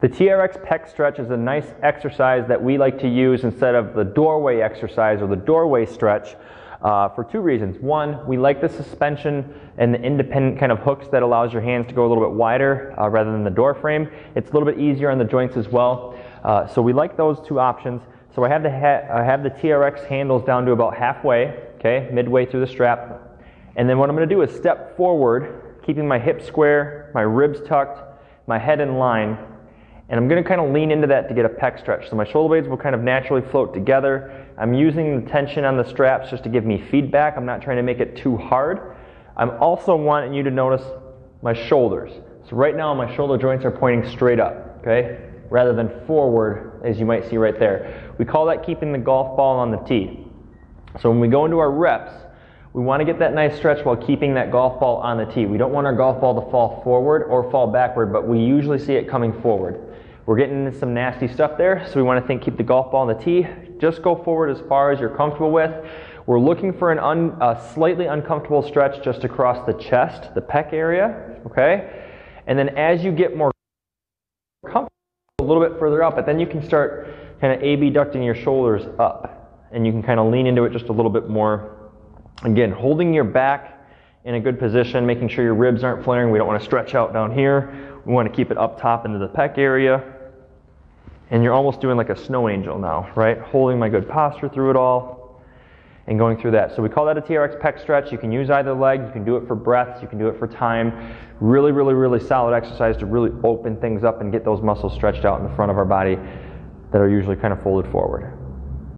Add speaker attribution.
Speaker 1: The TRX pec stretch is a nice exercise that we like to use instead of the doorway exercise or the doorway stretch for two reasons. One, we like the suspension and the independent kind of hooks that allows your hands to go a little bit wider rather than the door frame. It's a little bit easier on the joints as well. So we like those two options. So I have the TRX handles down to about halfway, okay, midway through the strap. And then what I'm going to do is step forward, keeping my hips square, my ribs tucked, my head in line. And I'm going to kind of lean into that to get a pec stretch. So my shoulder blades will kind of naturally float together. I'm using the tension on the straps just to give me feedback. I'm not trying to make it too hard. I'm also wanting you to notice my shoulders. So right now my shoulder joints are pointing straight up, okay, rather than forward as you might see right there. We call that keeping the golf ball on the tee. So when we go into our reps, we want to get that nice stretch while keeping that golf ball on the tee. We don't want our golf ball to fall forward or fall backward, but we usually see it coming forward. We're getting into some nasty stuff there, so we want to keep the golf ball on the tee. Just go forward as far as you're comfortable with. We're looking for a slightly uncomfortable stretch just across the chest, the pec area, okay? And then as you get more comfortable, a little bit further up, but then you can start kind of abducting your shoulders up, and you can kind of lean into it just a little bit more. Again, holding your back in a good position, making sure your ribs aren't flaring. We don't want to stretch out down here. We want to keep it up top into the pec area. And you're almost doing like a snow angel now, right? Holding my good posture through it all and going through that. So we call that a TRX pec stretch. You can use either leg. You can do it for breaths. You can do it for time. Really, really, really solid exercise to really open things up and get those muscles stretched out in the front of our body that are usually kind of folded forward.